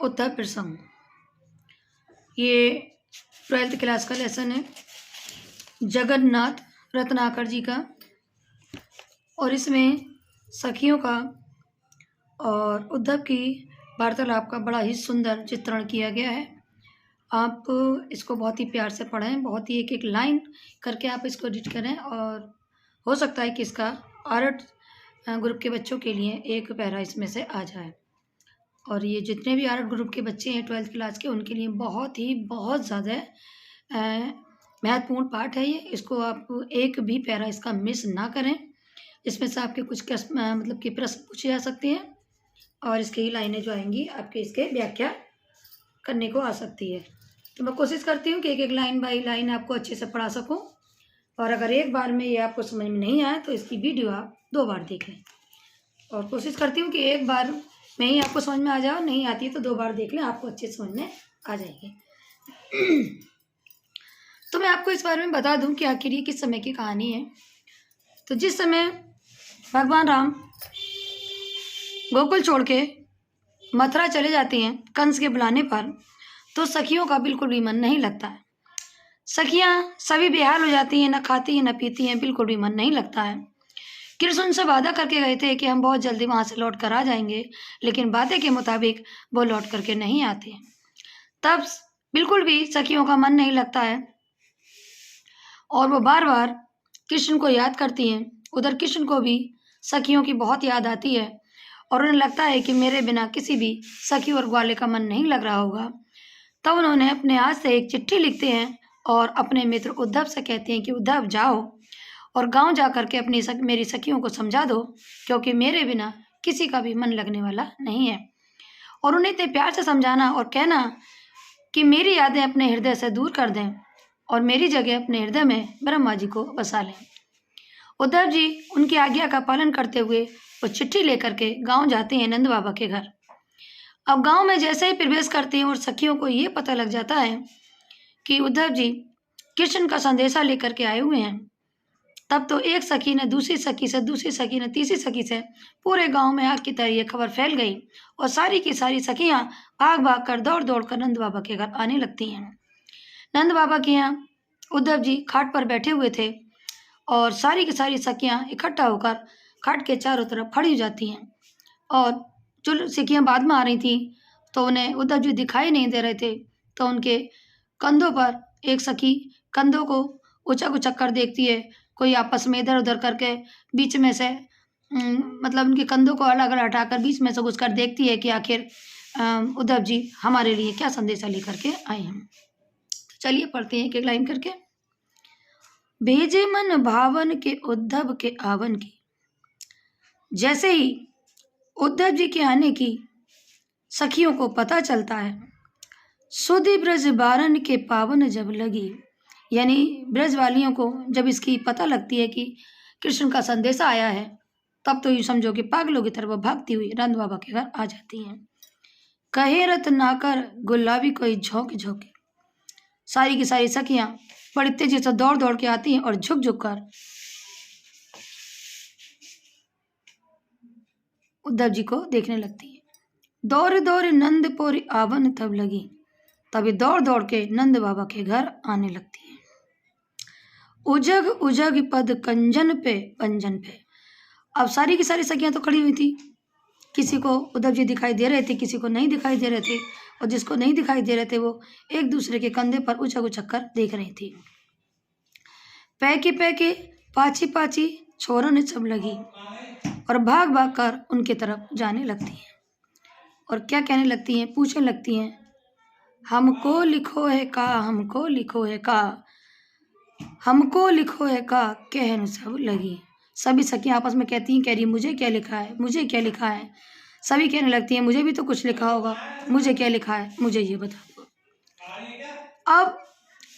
उत्तर प्रसंग। ये 12th class का लेसन है जगन्नाथ रत्नाकर जी का, और इसमें सखियों का और उद्धव की वार्तालाप का बड़ा ही सुंदर चित्रण किया गया है। आप इसको बहुत ही प्यार से पढ़ें, बहुत ही एक एक लाइन करके आप इसको रीड करें, और हो सकता है कि इसका आर्ट ग्रुप के बच्चों के लिए एक पैरा इसमें से आ जाए। और ये जितने भी आर्ट ग्रुप के बच्चे हैं 12th क्लास के, उनके लिए बहुत ज़्यादा महत्वपूर्ण पाठ है ये। इसको आप एक भी पैरा इसका मिस ना करें। इसमें से आपके कुछ मतलब कि प्रश्न पूछे जा सकते हैं, और इसकी लाइनें जो आएंगी आपके इसके व्याख्या करने को आ सकती है। तो मैं कोशिश करती हूँ कि एक एक लाइन बाई लाइन आपको अच्छे से पढ़ा सकूँ, और अगर एक बार में ये आपको समझ में नहीं आए तो इसकी वीडियो आप 2 बार देख लें। और कोशिश करती हूँ कि एक बार में ही आपको समझ में आ जाए, नहीं आती है तो 2 बार देख लें, आपको अच्छे से समझ में आ जाएगी। तो मैं आपको इस बारे में बता दूं कि आखिर ये किस समय की कहानी है। तो जिस समय भगवान राम गोकुल छोड़ के मथुरा चले जाते हैं कंस के बुलाने पर, तो सखियों का बिल्कुल भी मन नहीं लगता है। सखियां सभी बेहाल हो जाती हैं, न खाती हैं न पीती हैं, बिल्कुल भी मन नहीं लगता है। कृष्ण उनसे वादा करके गए थे कि हम बहुत जल्दी वहाँ से लौट कर आ जाएंगे, लेकिन वादे के मुताबिक वो लौट करके नहीं आते हैं। तब बिल्कुल भी सखियों का मन नहीं लगता है, और वो बार बार कृष्ण को याद करती हैं। उधर कृष्ण को भी सखियों की बहुत याद आती है, और उन्हें लगता है कि मेरे बिना किसी भी सखी और ग्वाले का मन नहीं लग रहा होगा। तब उन्होंने अपने हाथ से एक चिट्ठी लिखते हैं और अपने मित्र उद्धव से कहते हैं कि उद्धव जाओ और गांव जा करके मेरी सखियों को समझा दो, क्योंकि मेरे बिना किसी का भी मन लगने वाला नहीं है। और उन्हें इतने प्यार से समझाना और कहना कि मेरी यादें अपने हृदय से दूर कर दें और मेरी जगह अपने हृदय में ब्रह्मा जी को बसा लें। उद्धव जी उनकी आज्ञा का पालन करते हुए वो चिट्ठी लेकर के गांव जाते हैं नंद बाबा के घर। अब गांव में जैसे ही प्रवेश करते हैं और सखियों को ये पता लग जाता है कि उद्धव जी कृष्ण का संदेशा लेकर के आए हुए हैं, तब तो एक सखी ने दूसरी सखी से, दूसरी सखी ने तीसरी सखी से, पूरे गांव में आग की तरह ये खबर फैल गई, और सारी की सारी सखियां भाग भाग कर दौड़ दौड़ कर नंद बाबा के घर आने लगती हैं। नंद बाबा के यहाँ उद्धव जी खाट पर बैठे हुए थे, और सारी की सारी सखियां इकट्ठा होकर खाट के चारों तरफ खड़ी हो जाती हैं। और जो सखियां बाद में आ रही थी तो उन्हें उद्धव जी दिखाई नहीं दे रहे थे, तो उनके कंधों पर एक सखी कंधों को उचक उचक कर देखती है, कोई आपस में इधर उधर करके बीच में से मतलब उनके कंधों को अलग अलग हटाकर बीच में से घुसकर देखती है कि आखिर उद्धव जी हमारे लिए क्या संदेशा लेकर के आए हैं। चलिए पढ़ते हैं एक एक लाइन करके। भेजे मन भावन के उद्धव के आवन की। जैसे ही उद्धव जी के आने की सखियों को पता चलता है, सुधि ब्रज बारन के पावन जब लगी, यानी ब्रज वालियों को जब इसकी पता लगती है कि कृष्ण का संदेशा आया है, तब तो यूँ समझो कि पागलों की तरह वो भागती हुई नंद बाबा के घर आ जाती हैं। कहे रत नाकर गुलाबी कोई झोंके झोंके। सारी की सारी सखियां बड़ी तेजी से दौड़ दौड़ के आती हैं और झुक झुक कर उद्धव जी को देखने लगती है। दौड़ दौड़ नंदपुर आवन तब लगी, तभी दौड़ दौड़ के नंद बाबा के घर आने लगती है। उजग उजग पद कंजन पे पंजन पे। अब सारी की सारी सखियां तो खड़ी हुई थी, किसी को उद्धव जी दिखाई दे रहे थे, किसी को नहीं दिखाई दे रहे थे, और जिसको नहीं दिखाई दे रहे थे वो एक दूसरे के कंधे पर उचक उचक कर देख रही थी। पैके पाची पाची छोरन सब लगी, और भाग भाग कर उनके तरफ जाने लगती हैं, और क्या कहने लगती हैं, पूछने लगती हैं, हमको लिखो है का, हमको लिखो है का, हमको लिखो है का, कहन सब लगी। सभी सखियां आपस में कहती हैं, कह रही मुझे क्या लिखा है, मुझे क्या लिखा है। सभी कहने लगती हैं, मुझे भी तो कुछ लिखा होगा, मुझे क्या लिखा है, मुझे ये बता दो। अब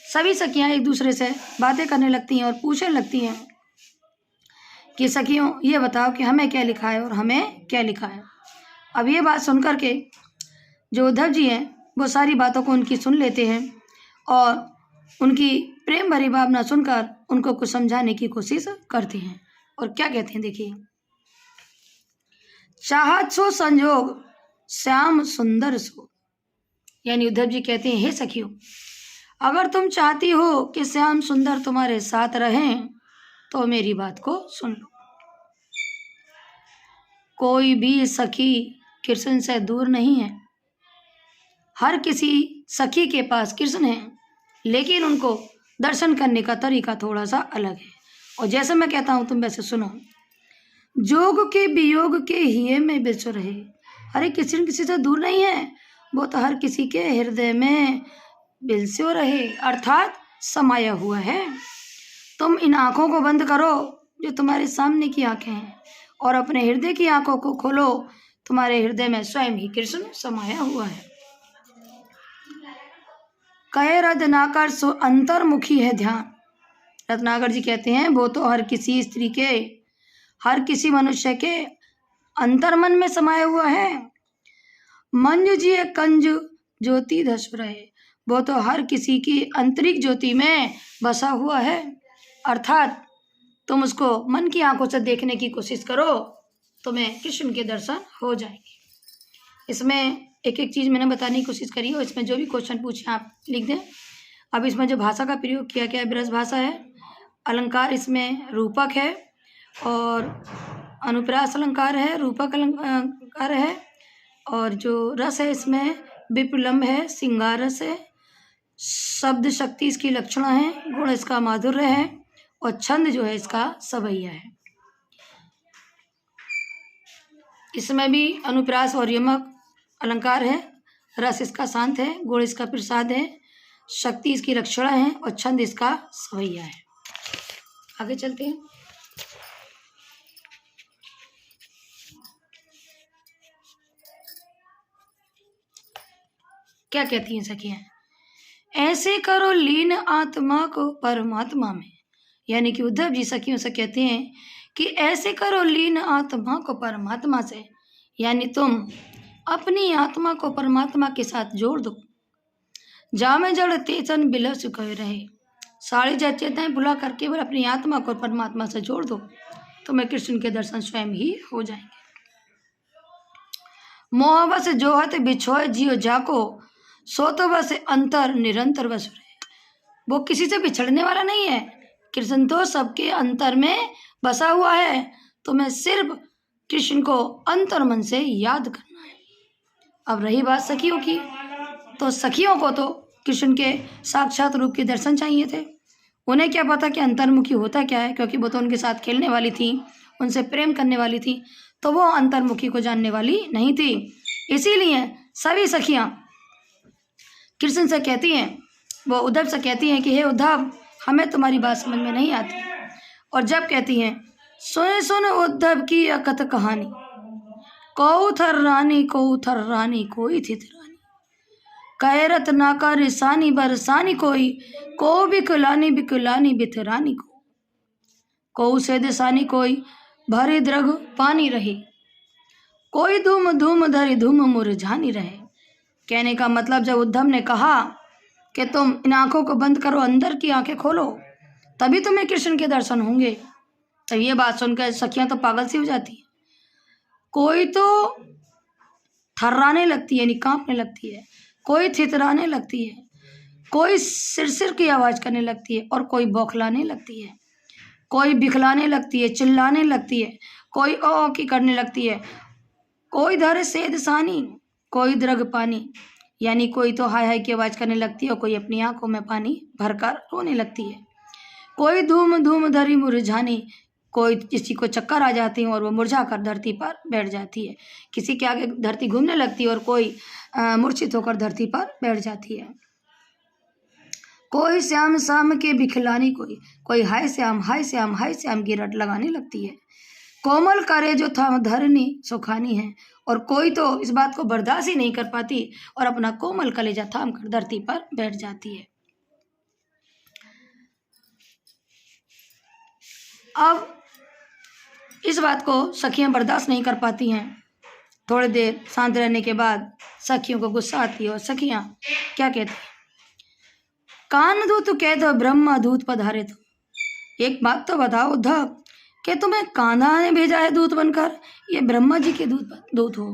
सभी सखियां एक दूसरे से बातें करने लगती हैं और पूछने लगती हैं कि सखियों ये बताओ कि हमें क्या लिखा है और हमें क्या लिखा है। अब ये बात सुनकर के जो उद्धव जी हैं वो सारी बातों को उनकी सुन लेते हैं, और उनकी प्रेम भरी भावना सुनकर उनको कुछ समझाने की कोशिश करते हैं। और क्या कहते हैं देखिए। चाहत सो संजोग श्याम सुंदर सो, यानी उद्धव जी कहते हैं, हे सखियों, अगर तुम चाहती हो कि श्याम सुंदर तुम्हारे साथ रहें तो मेरी बात को सुन लो। कोई भी सखी कृष्ण से दूर नहीं है। हर किसी सखी के पास कृष्ण है, लेकिन उनको दर्शन करने का तरीका थोड़ा सा अलग है। और जैसे मैं कहता हूं तुम वैसे सुनो। जोग के वियोग के हिये में बिचो रहे। अरे कृष्ण किसी से दूर नहीं है, वो तो हर किसी के हृदय में बिलस्यो रहे, अर्थात समाया हुआ है। तुम इन आंखों को बंद करो जो तुम्हारे सामने की आंखें हैं, और अपने हृदय की आंखों को खोलो। तुम्हारे हृदय में स्वयं ही कृष्ण समाया हुआ है। कहे रत्नाकर सो अंतर्मुखी है ध्यान। रत्नाकर जी कहते हैं, वो तो हर किसी स्त्री के, हर किसी मनुष्य के अंतर्मन में समाया हुआ है। मंजू जी कंज ज्योति धसुर है। वो तो हर किसी की आंतरिक ज्योति में बसा हुआ है, अर्थात तुम उसको मन की आंखों से देखने की कोशिश करो, तुम्हें कृष्ण के दर्शन हो जाएंगे। इसमें एक एक चीज़ मैंने बताने की कोशिश करी है, और इसमें जो भी क्वेश्चन पूछे आप लिख दें। अब इसमें जो भाषा का प्रयोग किया गया है ब्रज भाषा है, अलंकार इसमें रूपक है, और अनुप्रास अलंकार है, रूपक अलंकार है, और जो रस है इसमें विप्लम्ब है, श्रृंगार रस है, शब्द शक्ति इसकी लक्षण है, गुण इसका माधुर्य है, और छंद जो है इसका सवैया है। इसमें भी अनुप्रास और यमक अलंकार है, रस इसका शांत है, गुण इसका प्रसाद है, शक्ति इसकी रक्षण है, और छंद इसका सवैया है। आगे चलते हैं। क्या कहती हैं सखियां? ऐसे करो लीन आत्मा को परमात्मा में। यानी कि उद्धव जी सखियों से कहते हैं कि ऐसे करो लीन आत्मा को परमात्मा से, यानी तुम अपनी आत्मा को परमात्मा के साथ जोड़ दो। जामे जड़ तेचन बिलस कहे रहे। सारी जड़ चेतनाएं भुला कर केवल अपनी आत्मा को परमात्मा से जोड़ दो, तुम्हें कृष्ण के दर्शन स्वयं ही हो जाएंगे। मोहवश जोहत बिछोए जियो जाको, सो तो बस अंतर निरंतर बस रहे। वो किसी से बिछड़ने वाला नहीं है, कृष्ण तो सबके अंतर में बसा हुआ है। तुम्हें सिर्फ कृष्ण को अंतर मन से याद करना है। अब रही बात सखियों की, तो सखियों को तो कृष्ण के साक्षात रूप के दर्शन चाहिए थे। उन्हें क्या पता कि अंतर्मुखी होता क्या है, क्योंकि वो तो उनके साथ खेलने वाली थी, उनसे प्रेम करने वाली थी, तो वो अंतर्मुखी को जानने वाली नहीं थी। इसीलिए सभी सखियां कृष्ण से कहती हैं, वो उद्धव से कहती हैं कि हे उद्धव, हमें तुम्हारी बात समझ में नहीं आती। और जब कहती हैं, सुने सुन उद्धव की अकथ कहानी, कौ थर रानी कोई थित रानी, कहे रत्नाकर सानी बरसानी कोई, को बिकुलानी बिथरानी को से दिसानी कोई, भरे द्रग पानी रहे, कोई धूम धूम धरी धूम मुरझानी रहे। कहने का मतलब, जब उद्धव ने कहा कि तुम इन आंखों को बंद करो, अंदर की आंखें खोलो, तभी तुम्हें कृष्ण के दर्शन होंगे, तो ये बात सुनकर सखियां तो पागल सी हो जाती है। कोई तो थर्राने लगती है, यानी कांपने लगती है, कोई थितराने लगती है, कोई सिर की आवाज करने लगती है, और कोई बौखलाने लगती है, कोई बिखलाने लगती है, चिल्लाने लगती है, कोई ओ की करने लगती है, कोई धर सेध सानी, कोई द्रग पानी, यानी कोई तो हाय हाय की आवाज करने लगती है, और कोई अपनी आंखों में पानी भरकर रोने लगती है, कोई धूम धूम धरी मुरझानी, कोई किसी को चक्कर आ जाती है और वो मुरझा कर धरती पर बैठ जाती है, किसी के आगे धरती घूमने लगती है, और कोई मूर्छित होकर धरती पर बैठ जाती है, कोई श्याम श्याम के बिखलानी, कोई हाय श्याम की रट लगाने लगती है, कोमल करे जो था धरनी सुखानी है, और कोई तो इस बात को बर्दाश्त ही नहीं कर पाती और अपना कोमल कलेजा थाम कर धरती पर बैठ जाती है। अब इस बात को सखियां बर्दाश्त नहीं कर पाती हैं। थोड़ी देर शांत रहने के बाद सखियों को गुस्सा आती है, और सखियां क्या कहती हैं, कान दूत कह दो ब्रह्मा दूत पधारे। तो एक बात तो बताओ उद्धव, कि तुम्हें कान्हा ने भेजा है दूत बनकर, ये ब्रह्मा जी के दूत हो,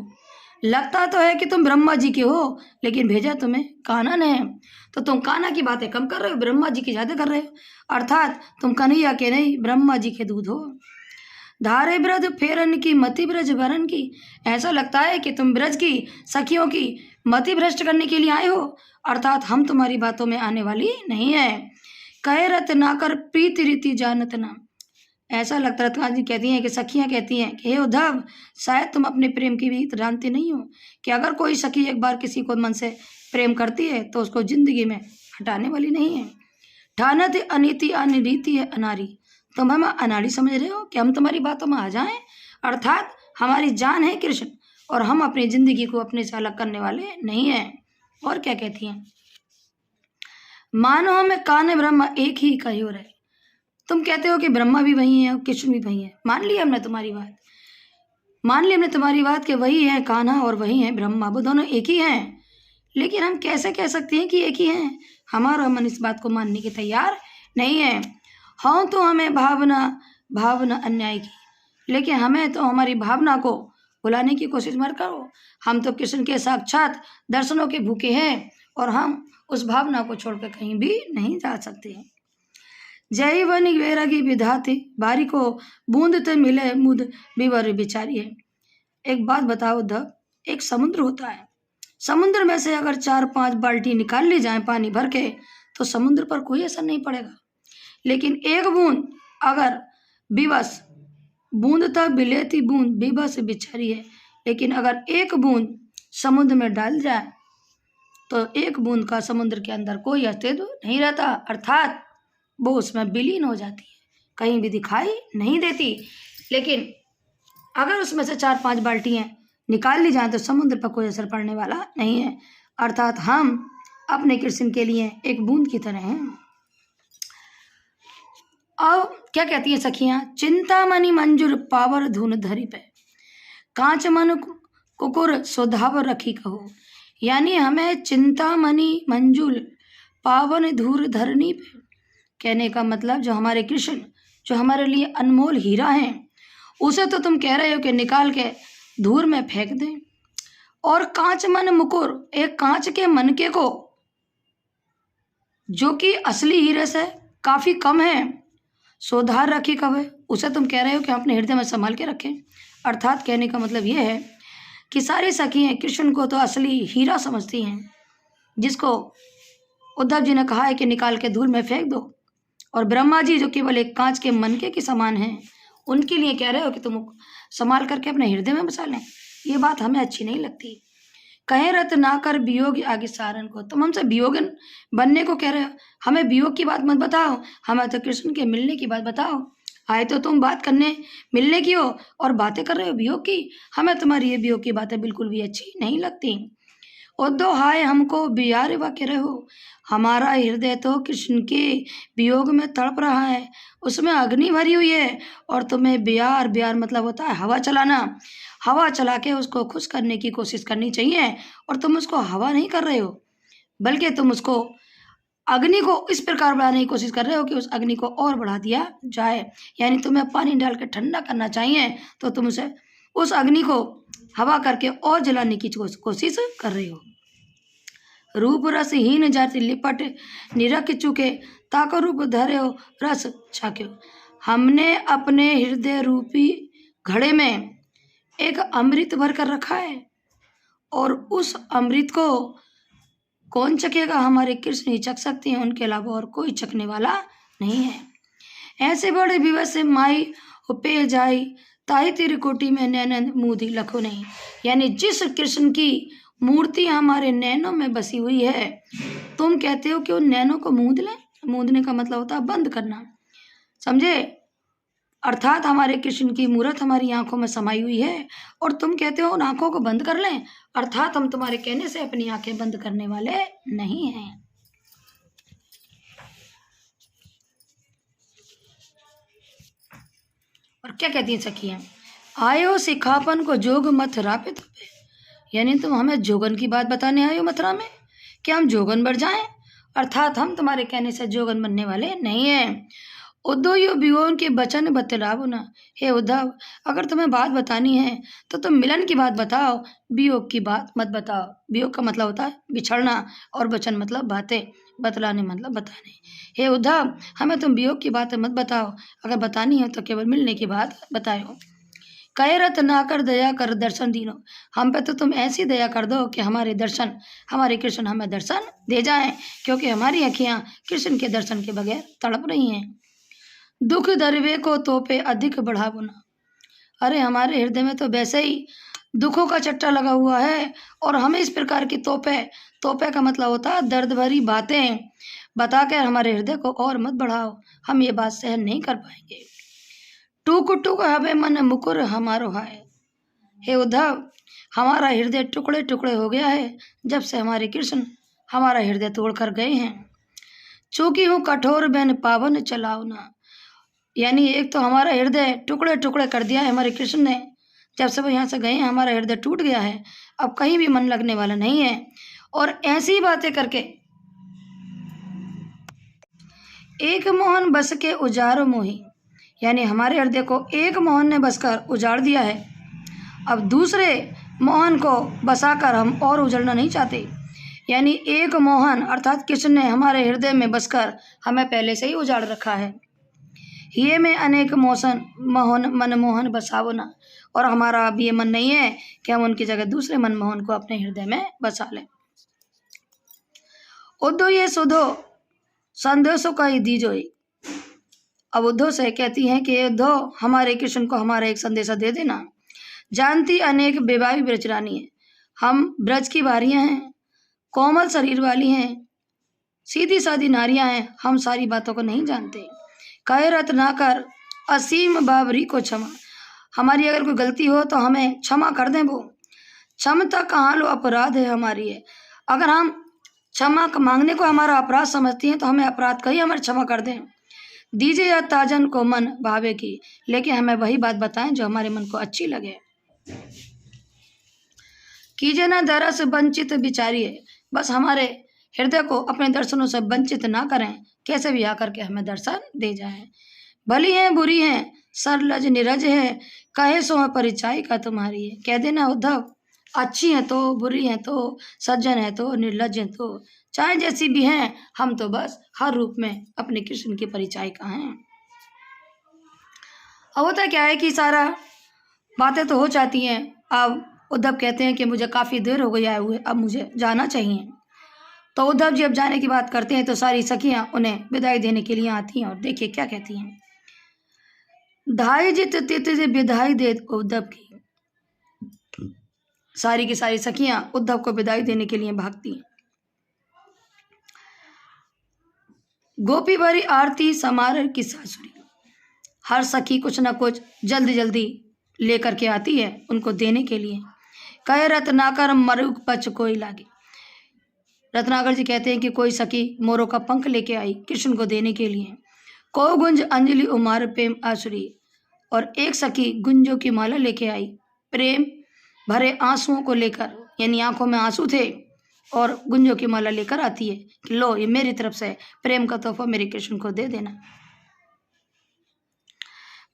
लगता तो है कि तुम ब्रह्मा जी के हो, लेकिन भेजा तुम्हें कान्हा ने है। तो तुम कान्हा की बातें कम कर रहे हो, ब्रह्मा जी की ज़्यादा कर रहे हो, अर्थात तुम कन्हैया के नहीं ब्रह्मा जी के दूध हो। धारे ब्रज फेरन की मति ब्रज भरन की, ऐसा लगता है कि तुम ब्रज की सखियों की मति भ्रष्ट करने के लिए आए हो, अर्थात हम तुम्हारी बातों में आने वाली नहीं है। कहे रत ना कर प्रीति रीति जानत ना, ऐसा लगता रत्ना जी कहती हैं कि सखियां कहती हैं कि हे उद्धव, शायद तुम अपने प्रेम की भी जानते नहीं हो कि अगर कोई सखी एक बार किसी को मन से प्रेम करती है तो उसको जिंदगी में हटाने वाली नहीं है। ठानत अनीति अनिरीति है अनारी, तुम हमें अनाड़ी समझ रहे हो कि हम तुम्हारी बातों में आ जाएं, अर्थात हमारी जान है कृष्ण और हम अपनी जिंदगी को अपने से अलग करने वाले नहीं हैं। और क्या कहती हैं, मानो हमें कान्ह ब्रह्मा एक ही कही है। तुम कहते हो कि ब्रह्मा भी वही है और कृष्ण भी वही है, मान लिया हमने तुम्हारी बात, मान लिया हमने तुम्हारी बात कि वही है कान्हा और वही है ब्रह्मा, वो दोनों एक ही हैं, लेकिन हम कैसे कह सकते हैं कि एक ही हैं? हमारा मन इस बात को मानने के तैयार नहीं है। हाँ तो हमें भावना अन्याय की, लेकिन हमें तो हमारी भावना को भुलाने की कोशिश मत करो। हम तो कृष्ण के साक्षात दर्शनों के भूखे हैं और हम उस भावना को छोड़कर कहीं भी नहीं जा सकते हैं। जय बनी वैरागी विधाते, बारी को बूंद ते मिले मुद बिवर बिचारी है। एक बात बताओ उद्धव, एक समुद्र होता है, समुद्र में से अगर 4-5 बाल्टी निकाल ली जाए पानी भर के तो समुद्र पर कोई असर नहीं पड़ेगा, लेकिन एक बूंद अगर विवश, बूंद तक बिलेती बूंद विवश बिचारी है, लेकिन अगर एक बूंद समुद्र में डाल जाए तो एक बूंद का समुद्र के अंदर कोई अस्तित्व नहीं रहता, अर्थात वो उसमें विलीन हो जाती है, कहीं भी दिखाई नहीं देती। लेकिन अगर उसमें से 4-5 बाल्टियाँ निकाल ली जाएं तो समुद्र पर कोई असर पड़ने वाला नहीं है, अर्थात हम अपने कृष्ण के लिए एक बूंद की तरह हैं। अब क्या कहती है सखियां, चिंतामणि मंजूर पावर धुन धरी पे, कांच मन कुकुर सुधावर रखी कहो, यानी हमें चिंतामणि मंजूल पावन धूर धरनी पे, कहने का मतलब जो हमारे कृष्ण, जो हमारे लिए अनमोल हीरा है, उसे तो तुम कह रहे हो कि निकाल के धूर में फेंक दें, और कांच मन मुकुर, एक कांच के मनके को जो कि असली हीरे से काफी कम है, सोधार रखी कब है, उसे तुम कह रहे हो कि अपने हृदय में संभाल के रखें, अर्थात कहने का मतलब यह है कि सारी सखियां कृष्ण को तो असली हीरा समझती हैं, जिसको उद्धव जी ने कहा है कि निकाल के धूल में फेंक दो, और ब्रह्मा जी जो केवल एक कांच के मनके के समान हैं, उनके लिए कह रहे हो कि तुम संभाल करके अपने हृदय में बसा लें। ये बात हमें अच्छी नहीं लगती। कहे रत ना कर वियोग आगे सारन को, तुम हमसे वियोगन बनने को कह रहे हो, हमें वियोग की बात मत बताओ, हमें तो कृष्ण के मिलने की बात बताओ। आए तो तुम बात करने मिलने की हो और बातें कर रहे हो वियोग की, हमें तुम्हारी ये वियोग की बातें बिल्कुल भी अच्छी नहीं लगती। उद्धव हाय हमको बियार वाक्य रहो, हमारा हृदय तो कृष्ण के वियोग में तड़प रहा है, उसमें अग्नि भरी हुई है, और तुम्हें बियार, बियार मतलब होता है हवा चलाना, हवा चला के उसको खुश करने की कोशिश करनी चाहिए, और तुम उसको हवा नहीं कर रहे हो, बल्कि तुम उसको अग्नि को इस प्रकार बढ़ाने की कोशिश कर रहे हो कि उस अग्नि को और बढ़ा दिया जाए, यानी तुम्हें पानी डाल के ठंडा करना चाहिए तो तुम उसे उस अग्नि को हवा करके और जलाने की कोशिश कर रहे हो। रूप रसहीन जाति लिपट निरख चुके, ताको रूप धरे हो रस छाके, हमने अपने हृदय रूपी घड़े में एक अमृत भर कर रखा है, और उस अमृत को कौन चखेगा, हमारे कृष्ण ही चख सकते हैं, उनके अलावा और कोई चखने वाला नहीं है। ऐसे बड़े विवश से माई पे जाई, ताई तेरी कोटी में नैनन मूदी लखो नहीं, यानी जिस कृष्ण की मूर्ति हमारे नैनों में बसी हुई है, तुम कहते हो कि उन नैनों को मूंद लें, मूंदने का मतलब होता है बंद करना, समझे, अर्थात हमारे कृष्ण की मूर्त हमारी आंखों में समाई हुई है और तुम कहते हो उन आंखों को बंद कर लें, अर्थात हम तुम्हारे कहने से अपनी आंखें बंद करने वाले नहीं हैं। और क्या कहती हैं सखियां, आयो सिखापन को जोग मथुरा पे, यानी तुम हमें जोगन की बात बताने आए हो मथुरा में, कि हम जोगन बढ़ जाएं, अर्थात हम तुम्हारे कहने से जोगन बनने वाले नहीं हैं। उद्धव यो वियोग के वचन बतलाओ ना। हे उद्धव, अगर तुम्हें बात बतानी है तो तुम मिलन की बात बताओ, वियोग की बात मत बताओ। वियोग का मतलब होता है बिछड़ना, और वचन मतलब बातें, बतलाने मतलब बताने। हे उद्धव, हमें तुम वियोग की बातें मत बताओ, अगर बतानी है तो केवल मिलने की बात बताओ। कहे रत ना कर दया कर दर्शन दीनो। हम पे तो तुम ऐसी दया कर दो कि हमारे दर्शन, हमारे कृष्ण हमें दर्शन दे जाएं, क्योंकि हमारी अखियां कृष्ण के दर्शन के बगैर तड़प रही हैं। दुख दरवे को तोपे अधिक बढ़ावो ना। अरे हमारे हृदय में तो वैसे ही दुखों का चट्टा लगा हुआ है, और हमें इस प्रकार की तोपे, तोपे का मतलब होता है दर्द भरी बातें बताकर हमारे हृदय को और मत बढ़ाओ, हम ये बात सहन नहीं कर पाएंगे। टूक टूक हवे मन मुकुर हमारो हाय। हे उद्धव, हमारा हृदय टुकड़े टुकड़े हो गया है जब से हमारे कृष्ण हमारा हृदय तोड़ कर गए हैं। चूंकि हूँ कठोर बैन पावन चलाओ ना। यानी एक तो हमारा हृदय टुकड़े टुकड़े कर दिया है हमारे कृष्ण ने, जब से वो यहाँ से गए हैं हमारा हृदय टूट गया है, अब कहीं भी मन लगने वाला नहीं है। और ऐसी बातें करके एक मोहन बस के उजारो मोही, यानी हमारे हृदय को एक मोहन ने बसकर उजाड़ दिया है, अब दूसरे मोहन को बसाकर हम और उजड़ना नहीं चाहते। यानी एक मोहन अर्थात कृष्ण ने हमारे हृदय में बसकर हमें पहले से ही उजाड़ रखा है। ये में अनेक मोहन मोहन मनमोहन बसावो ना। और हमारा अब ये मन नहीं है कि हम उनकी जगह दूसरे मनमोहन को अपने हृदय में बसा लें। उद्धव ये सुधो संदेशों का ही दीजोई। अब उद्धव से कहती हैं कि उद्धव, हमारे कृष्ण को हमारा एक संदेशा दे देना। जानती अनेक बेबाई ब्रजरानी है, हम ब्रज की वारियां हैं, कोमल शरीर वाली हैं, सीधी सादी नारियां हैं, हम सारी बातों को नहीं जानते। कहे रत ना कर असीम बाबरी को क्षमा। हमारी अगर कोई गलती हो तो हमें क्षमा कर दें। वो क्षमता कहाँ लो अपराध है हमारी है। अगर हम क्षमा मांगने को हमारा अपराध समझती हैं तो हमें अपराध का ही हमें क्षमा कर दें। दीजिए या ताजन को मन भावे की, लेकिन हमें वही बात बताएं जो हमारे मन को अच्छी लगे। कीजिए ना दरस वंचित बिचारिए, बस हमारे हृदय को अपने दर्शनों से वंचित ना करें, कैसे भी आकर के हमें दर्शन दे जाएं। भली है बुरी है सरलज निरज है, कहे सो परिचय का तुम्हारी है। कह देना उद्धव, अच्छी है तो, बुरी है तो, सज्जन है तो, निर्लज है तो, चाहे जैसी भी हैं, हम तो बस हर रूप में अपने कृष्ण के परिचय का हैं। अब होता क्या है कि सारा बातें तो हो जाती हैं। अब उद्धव कहते हैं कि मुझे काफ़ी देर हो गई आए हुए, अब मुझे जाना चाहिए। तो उद्धव जी अब जाने की बात करते हैं तो सारी सखियां उन्हें विदाई देने के लिए आती हैं, और देखिए क्या कहती हैं। धाई जित तित विदाई दे उद्धव की। सारी की सारी सखियां उद्धव को विदाई देने के लिए भागती हैं। गोपी भरी आरती समार की सासुरी। हर सखी कुछ ना कुछ जल्दी जल्दी लेकर के आती है उनको देने के लिए। कहे रत्नाकर मरुक पच कोई लागे। रत्नाकर जी कहते हैं कि कोई सखी मोरों का पंख लेके आई कृष्ण को देने के लिए। को गुंज अंजलि उमार प्रेम आसुरी, और एक सखी गुंजों की माला लेके आई प्रेम भरे आंसुओं को लेकर, यानी आंखों में आंसू थे, और गुंजों की माला लेकर आती है कि लो ये मेरी तरफ से प्रेम का तोहफा मेरे कृष्ण को दे देना।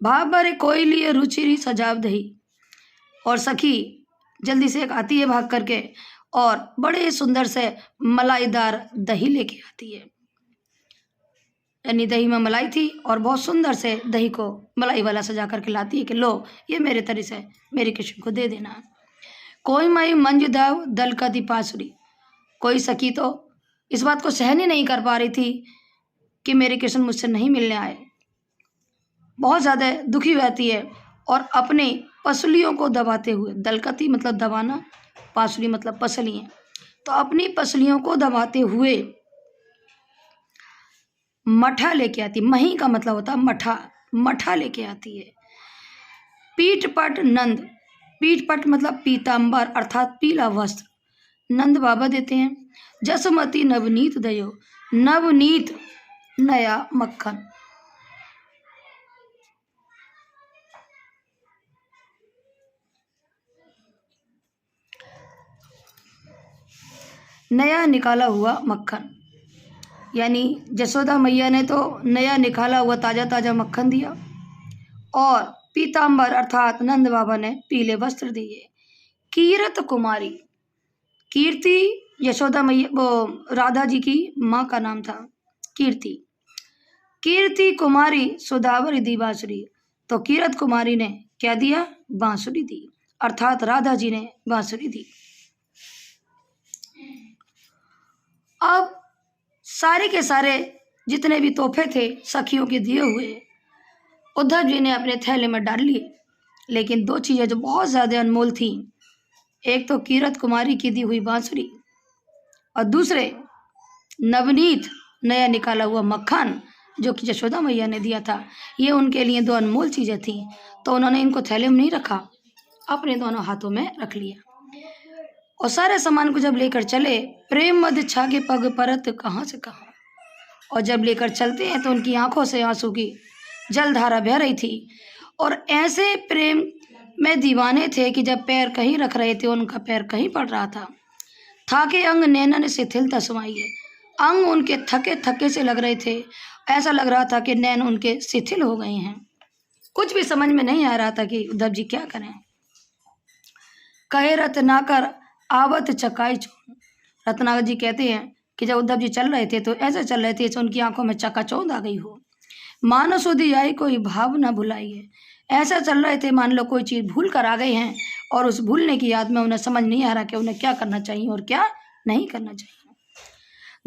भाव भरे कोई लिए रुचिरी सजाव दही, और सखी जल्दी से एक आती है भाग करके और बड़े सुंदर से मलाईदार दही लेके आती है। यानी दही में मलाई थी और बहुत सुंदर से दही को मलाई वाला सजा करके लाती है कि लो ये मेरे तरह से मेरे कृष्ण को दे देना। कोई माई मंजू दाव दल का दीपासुरी, कोई सखी तो इस बात को सहन ही नहीं कर पा रही थी कि मेरे कृष्ण मुझसे नहीं मिलने आए, बहुत ज़्यादा दुखी रहती है और अपनी पसलियों को दबाते हुए, दलकती मतलब दबाना, पासुरी मतलब पसलियाँ, तो अपनी पसलियों को दबाते हुए मठा लेके आती। मही का मतलब होता है मठा, मठा लेके आती है। पीठ पट नंद, पीठ पट मतलब पीताम्बर अर्थात पीला वस्त्र, नंद बाबा देते हैं। जसमती नवनीत दयो, नवनीत नया मक्खन। नया निकाला हुआ मक्खन, यानी जसोदा मैया ने तो नया निकाला हुआ ताज़ा ताज़ा मक्खन दिया और पीताम्बर अर्थात नंद बाबा ने पीले वस्त्र दिए। कीरत कुमारी, कीर्ति यशोदा मैया वो राधा जी की माँ का नाम था कीर्ति। कीर्ति कुमारी सुदावरी दी बांसुरी, तो कीरत कुमारी ने क्या दिया? बांसुरी दी, अर्थात राधा जी ने बांसुरी दी। अब सारे के सारे जितने भी तोहफे थे सखियों के दिए हुए उद्धव जी ने अपने थैले में डाल लिए, लेकिन दो चीज़ें जो बहुत ज़्यादा अनमोल थीं, एक तो कीरत कुमारी की दी हुई बांसुरी और दूसरे नवनीत नया निकाला हुआ मक्खन जो कि यशोदा मैया ने दिया था। ये उनके लिए दो अनमोल चीज़ें थीं, तो उन्होंने इनको थैले में नहीं रखा, अपने दोनों हाथों में रख लिया और सारे सामान को जब लेकर चले, प्रेम मद छागे पग परत कहाँ से कहाँ, और जब लेकर चलते हैं तो उनकी आंखों से आंसू की जलधारा बह रही थी और ऐसे प्रेम में दीवाने थे कि जब पैर कहीं रख रहे थे उनका पैर कहीं पड़ रहा था। थाके अंग नैनन शिथिलता समाइए, अंग उनके थके थके से लग रहे थे, ऐसा लग रहा था कि नैन उनके शिथिल हो गए हैं। कुछ भी समझ में नहीं आ रहा था कि उद्धव जी क्या करें। कहे रत्नाकर आवत चकाई चौंध, रत्नाकर जी कहते हैं कि जब उद्धव जी चल रहे थे तो ऐसे चल रहे थे जैसे उनकी आंखों में चकाचौंध आ गई हो। मानो सुधी आई कोई भाव न भुलाइए, ऐसा चल रहे थे मान लो कोई चीज़ भूल कर आ गए हैं और उस भूलने की याद में उन्हें समझ नहीं आ रहा कि उन्हें क्या करना चाहिए और क्या नहीं करना चाहिए।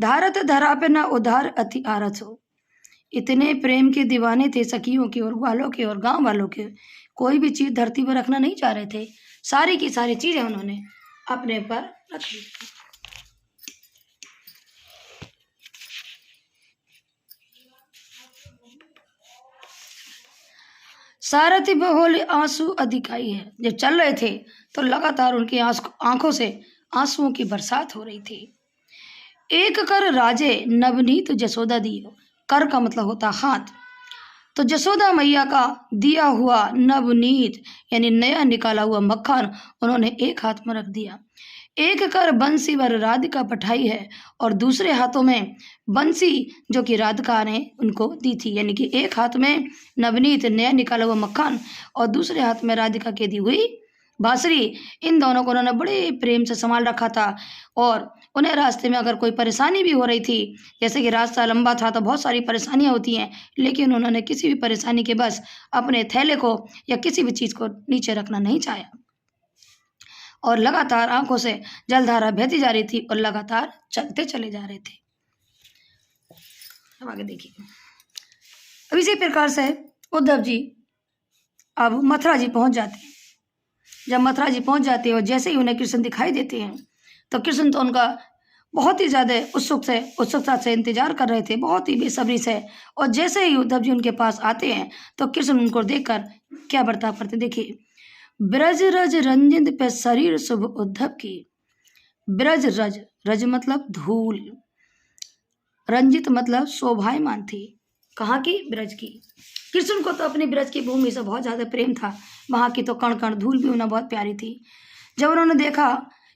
धारत धरा पे न उधार अति आरत हो, इतने प्रेम के दीवाने थे सखियों के और ग्वालों के और गांव वालों के, कोई भी चीज़ धरती पर रखना नहीं चाह रहे थे, सारी की सारी चीज़ें उन्होंने अपने पर रख ली। सारथी बहोले आंसू अधिकाई है, जब चल रहे थे तो लगातार उनकी आंखों से आंसुओं की बरसात हो रही थी। एक कर राजे नवनीत जसोदा दियो, कर का मतलब होता हाथ, तो जसोदा मैया का दिया हुआ नवनीत यानी नया निकाला हुआ मक्खन उन्होंने एक हाथ में रख दिया। एक कर बंसी वर राधिका पठाई है और दूसरे हाथों में बंसी जो कि राधिका ने उनको दी थी, यानी कि एक हाथ में नवनीत नया निकाला हुआ मक्खन और दूसरे हाथ में राधिका की दी हुई बांसुरी। इन दोनों को उन्होंने बड़े प्रेम से संभाल रखा था और उन्हें रास्ते में अगर कोई परेशानी भी हो रही थी, जैसे कि रास्ता लंबा था तो बहुत सारी परेशानियां होती हैं, लेकिन उन्होंने किसी भी परेशानी के बस अपने थैले को या किसी भी चीज़ को नीचे रखना नहीं चाहा और लगातार आंखों से जलधारा बहती जा रही थी और लगातार चलते चले जा रहे थे। अब आगे देखिए। अब इसी प्रकार से उद्धव जी अब मथुरा जी पहुंच जाते हैं। जब मथुरा जी पहुंच जाते हैं और जैसे ही उन्हें कृष्ण दिखाई देते हैं तो कृष्ण तो उनका बहुत ही ज़्यादा उत्सुकता से इंतजार कर रहे थे, बहुत ही बेसब्री से, और जैसे ही उद्धव जी उनके पास आते हैं तो कृष्ण उनको देखकर क्या बर्ताव करते देखिए। ब्रज रज रंजित पे शरीर शुभ उद्धव की, ब्रज रज, रज मतलब धूल, रंजित मतलब शोभायमान थी, कहाँ की? ब्रज की। कृष्ण को तो अपनी ब्रज की भूमि से बहुत ज़्यादा प्रेम था, वहाँ की तो कण कण धूल भी उन्हें बहुत प्यारी थी। जब उन्होंने देखा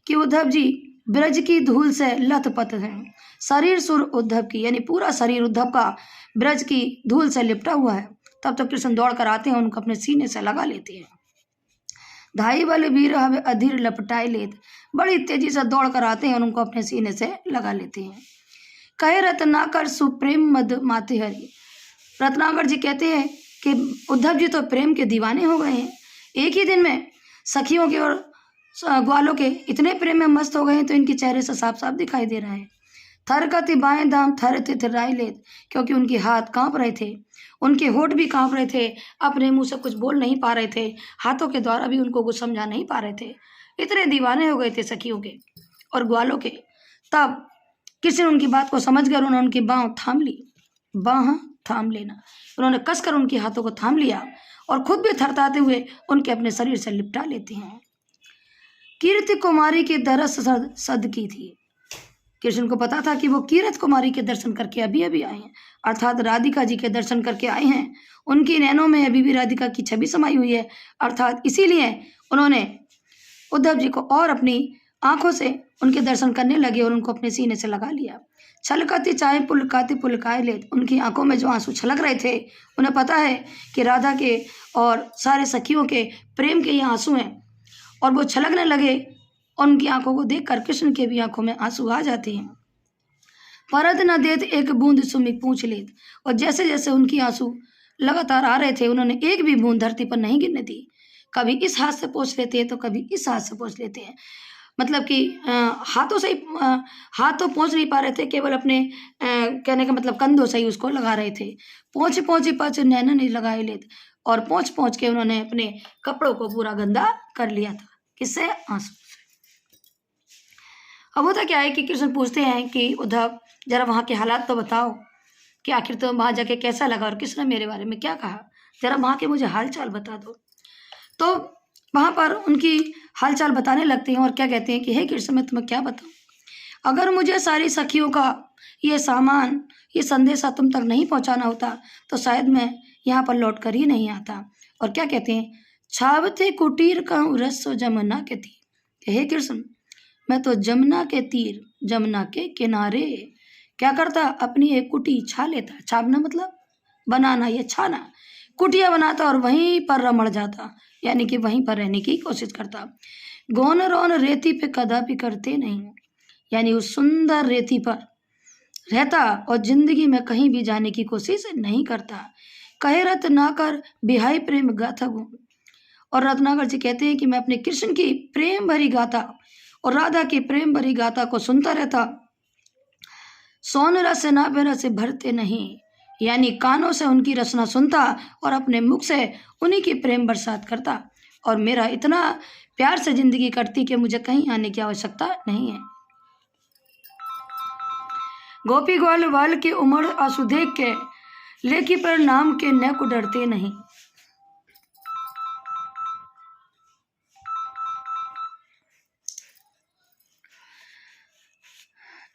कि उद्धव जी ब्रज की धूल से लथपथ हैं, शरीर सुर उद्धव की यानी पूरा शरीर उद्धव का ब्रज की धूल से लिपटा हुआ है, तब तो कृष्ण दौड़ कर आते हैं, उनको अपने सीने से लगा लेते हैं। धाई वाले वीर हवे अधीर लपटाए लेत, बड़ी तेजी से दौड़ कर आते हैं और उनको अपने सीने से लगा लेते हैं। कहे रत्नाकर सुप्रेम मद माते हरि, रत्नाकर जी कहते हैं कि उद्धव जी तो प्रेम के दीवाने हो गए हैं, एक ही दिन में सखियों के और ग्वालों के इतने प्रेम में मस्त हो गए हैं, तो इनके चेहरे से साफ साफ दिखाई दे रहा है। थर कति बाएं दाम थर तिथराय लेत, क्योंकि उनके हाथ कांप रहे थे, उनके होठ भी कांप रहे थे, अपने मुंह से कुछ बोल नहीं पा रहे थे, हाथों के द्वारा भी उनको कुछ समझा नहीं पा रहे थे, इतने दीवाने हो गए थे सखियों के और ग्वालों के। तब किसी ने उनकी बात को समझ कर उन्होंने उनकी बाँह थाम ली, बाँह थाम लेना, उन्होंने कसकर उनके हाथों को थाम लिया और खुद भी थरथराते हुए उनके अपने शरीर से लिपटा लेते हैं। कीर्ति कुमारी की दरस सद की थी, कृष्ण को पता था कि वो कीरत कुमारी के दर्शन करके अभी अभी आए हैं, अर्थात राधिका जी के दर्शन करके आए हैं, उनकी नैनों में अभी भी राधिका की छवि समाई हुई है, अर्थात इसीलिए उन्होंने उद्धव जी को और अपनी आंखों से उनके दर्शन करने लगे और उनको अपने सीने से लगा लिया। छलकती चाहे पुलकाती पुलकाए ले, उनकी आंखों में जो आंसू छलक रहे थे, उन्हें पता है कि राधा के और सारे सखियों के प्रेम के ये आंसू हैं, और वो छलकने लगे और उनकी आंखों को देखकर कृष्ण के भी आंखों में आंसू आ जाते हैं। परत न देत एक बूंद सुमी पूछ लेत, और जैसे जैसे उनकी आंसू लगातार आ रहे थे, उन्होंने एक भी बूंद धरती पर नहीं गिरने दी। कभी इस हाथ से पोंछ लेते हैं तो कभी इस हाथ से पोंछ लेते हैं। मतलब कि हाथों से ही हाथ तो पहुँच नहीं पा रहे थे, केवल अपने कहने का मतलब कंधों से ही उसको लगा रहे थे। पहुँच पहुँच पच नैना नहीं लगाए लेते, और पहुँच पहुँच के उन्होंने अपने कपड़ों को पूरा गंदा कर लिया था। किससे? आंसू से। अब होता क्या है कि कृष्ण पूछते हैं कि उद्धव, जरा वहाँ के हालात तो बताओ कि आखिर तो वहाँ जाके कैसा लगा और किसने मेरे बारे में क्या कहा, जरा वहाँ के मुझे हाल चाल बता दो। तो वहाँ पर उनकी हालचाल बताने लगते हैं और क्या कहते हैं कि हे कृष्ण, मैं तुम्हें क्या बताऊँ, अगर मुझे सारी सखियों का ये सामान, ये संदेशा तुम तक नहीं पहुँचाना होता तो शायद मैं यहाँ पर लौट कर ही नहीं आता। और क्या कहते हैं, छावते कुटीर कहूँ रसो जमुना के तीर, हे कृष्ण, मैं तो जमुना के तीर, जमुना के किनारे क्या करता, अपनी एक कुटी छा लेता। छावना मतलब बनाना या छाना, कुटिया बनाता और वहीं पर रमण जाता, यानी कि वहीं पर रहने की कोशिश करता। गौन रौन रेती पे कदापि करते नहीं, यानी उस सुंदर रेती पर रहता और जिंदगी में कहीं भी जाने की कोशिश नहीं करता। कहे रत्नाकर बिहाई प्रेम गाथा गुण, और रत्नाकर जी कहते हैं कि मैं अपने कृष्ण की प्रेम भरी गाथा और राधा की प्रेम भरी गाथा को सुनता रहता। सोन रस नाभि रस भरते नहीं, यानी कानों से उनकी रचना सुनता और अपने मुख से उन्हीं की प्रेम बरसात करता, और मेरा इतना प्यार से जिंदगी कटती कि मुझे कहीं आने की आवश्यकता नहीं है। गोपी ग्वाल वाल की उमड़ आंसू देख के लेकी पर नाम के न को डरते नहीं,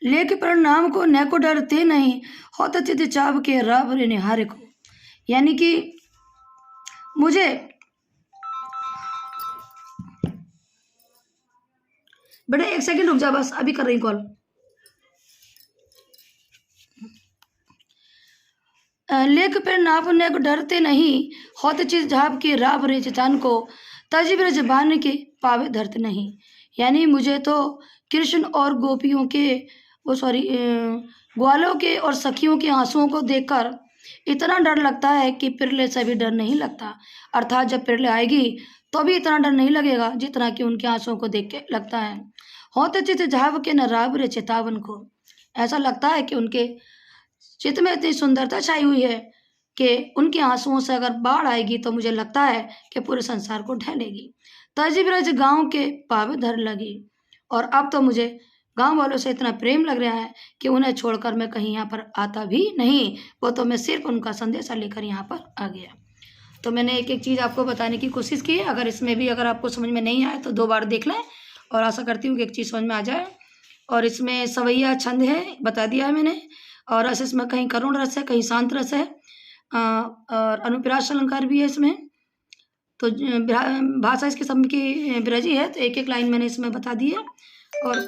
लेके पर नाम को न को डरते नहीं, होता चित चाव के राव रे निहारे को, यानी कि मुझे बेटा एक सेकंड रुक जा, बस अभी कर रही कॉल। लेख पर नाप ने को डरते नहीं, होत चित झाप के राव रे चितान को, तजिब्र जबान के पावे धरत नहीं, यानी मुझे तो कृष्ण और गोपियों के ग्वालों के और सखियों के आंसुओं को देखकर इतना डर लगता है कि पिरले से भी डर नहीं लगता। अर्थात जब पिरले आएगी तो भी इतना डर नहीं लगेगा जितना कि उनके आंसुओं को देख के लगता है। होते चित झाव के न राव रे चेतावन को, ऐसा लगता है कि उनके चित्त में इतनी सुंदरता छाई हुई है कि उनके आंसुओं से अगर बाढ़ आएगी तो मुझे लगता है कि पूरे संसार को ढह लेगी। तजिब्रज गाँव के पावे धर लगी, और अब तो मुझे गांव वालों से इतना प्रेम लग रहा है कि उन्हें छोड़कर मैं कहीं यहाँ पर आता भी नहीं, वो तो मैं सिर्फ उनका संदेशा लेकर यहाँ पर आ गया। तो मैंने एक एक चीज़ आपको बताने की कोशिश की है। अगर इसमें भी अगर आपको समझ में नहीं आए तो 2 बार देख लें, और आशा करती हूँ कि एक चीज़ समझ में आ जाए। और इसमें सवैया छंद है, बता दिया है मैंने, और रस इसमें कहीं करुण रस है, कहीं शांत रस है, और अनुप्रास अलंकार भी है इसमें। तो भाषा इसकी सब की ब्रजी है, तो एक एक लाइन मैंने इसमें बता दी है। और